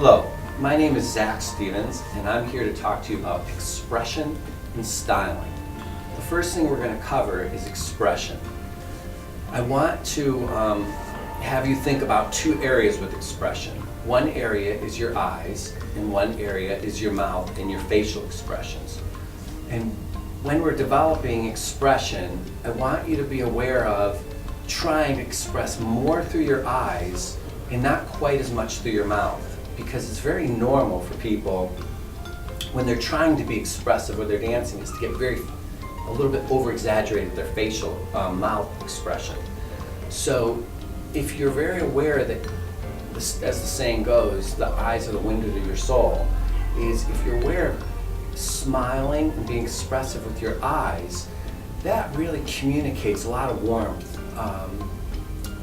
Hello, my name is Zack Stevens, and I'm here to talk to you about expression and styling. The first thing we're going to cover is expression. I want to have you think about two areas with expression. One area is your eyes, and one area is your mouth and your facial expressions. And when we're developing expression, I want you to be aware of trying to express more through your eyes and not quite as much through your mouth, because it's very normal for people when they're trying to be expressive or they're dancing is to get a little bit over-exaggerated with their facial mouth expression. So if you're very aware that, as the saying goes, the eyes are the window to your soul, is if you're aware of smiling and being expressive with your eyes, that really communicates a lot of warmth.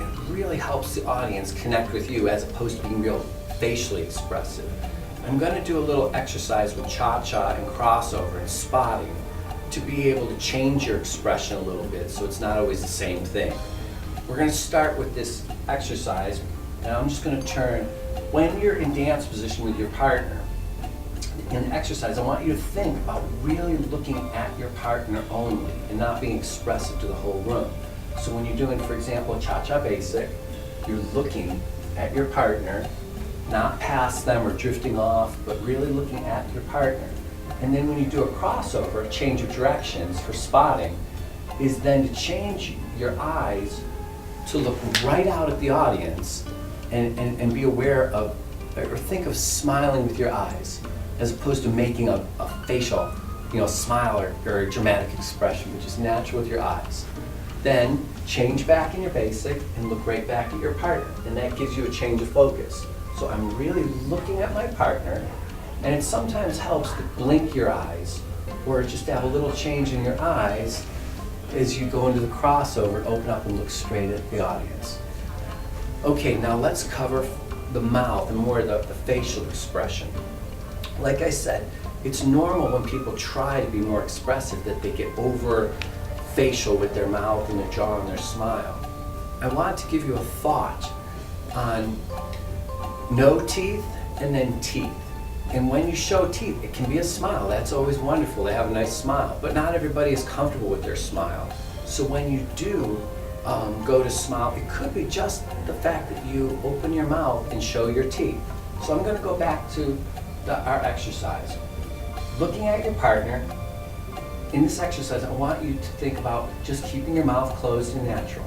It really helps the audience connect with you as opposed to being real facially expressive. I'm going to do a little exercise with cha-cha and crossover and spotting to be able to change your expression a little bit so it's not always the same thing. We're going to start with this exercise, and I'm just going to turn, when you're in dance position with your partner, in the exercise, I want you to think about really looking at your partner only and not being expressive to the whole room. So when you're doing, for example, a cha-cha basic, you're looking at your partner, not past them or drifting off, but really looking at your partner. And then when you do a crossover, a change of directions for spotting, is then to change your eyes to look right out at the audience and be aware of, or think of smiling with your eyes, as opposed to making a facial, smile or a dramatic expression, which is natural with your eyes. Then change back in your basic and look right back at your partner, and that gives you a change of focus. So I'm really looking at my partner, and it sometimes helps to blink your eyes or just to have a little change in your eyes as you go into the crossover, open up and look straight at the audience. Okay, now let's cover the mouth and more of the facial expression. Like I said, it's normal when people try to be more expressive that they get over facial with their mouth and their jaw and their smile. I want to give you a thought on no teeth and then teeth. And when you show teeth, it can be a smile. That's always wonderful. They have a nice smile, but not everybody is comfortable with their smile. So when you do go to smile, it could be just the fact that you open your mouth and show your teeth. So I'm going to go back to our exercise. Looking at your partner, in this exercise, I want you to think about just keeping your mouth closed and natural.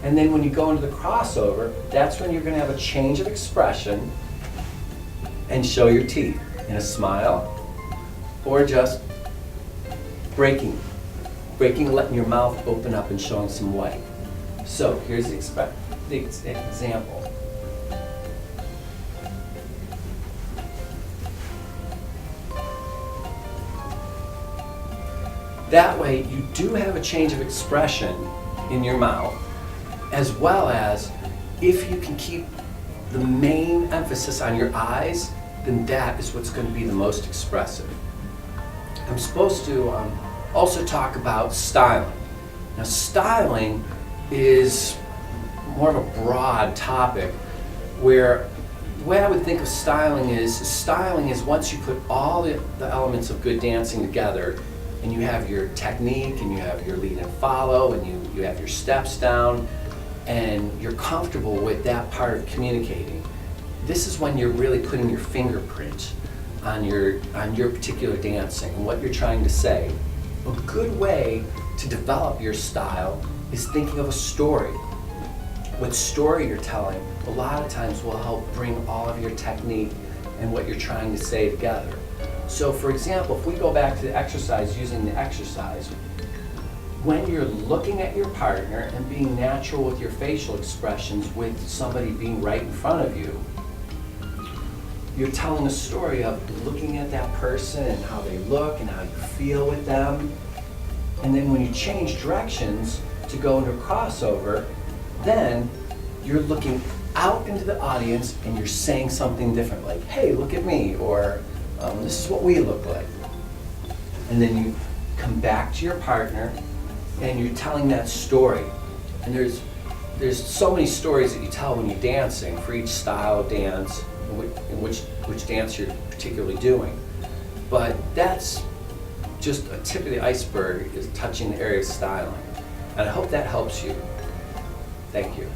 And then when you go into the crossover, that's when you're going to have a change of expression and show your teeth in a smile or just breaking, letting your mouth open up and showing some white. So here's the example. That way you do have a change of expression in your mouth, as well as if you can keep the main emphasis on your eyes, then that is what's going to be the most expressive. I'm supposed to also talk about styling. Now, styling is more of a broad topic where the way I would think of styling is once you put all the elements of good dancing together, and you have your technique, and you have your lead and follow, and you have your steps down, and you're comfortable with that part of communicating. This is when you're really putting your fingerprint on your particular dancing and what you're trying to say. A good way to develop your style is thinking of a story. What story you're telling a lot of times will help bring all of your technique and what you're trying to say together. So for example, if we go back to the exercise, using the exercise, when you're looking at your partner and being natural with your facial expressions with somebody being right in front of you, you're telling a story of looking at that person and how they look and how you feel with them. And then when you change directions to go into a crossover, then you're looking out into the audience and you're saying something different, like, hey, look at me, or this is what we look like. And then you come back to your partner and you're telling that story. And there's there's so many stories that you tell when you're dancing for each style of dance, and which dance you're particularly doing. But that's just a tip of the iceberg, is touching the area of styling. And I hope that helps you. Thank you.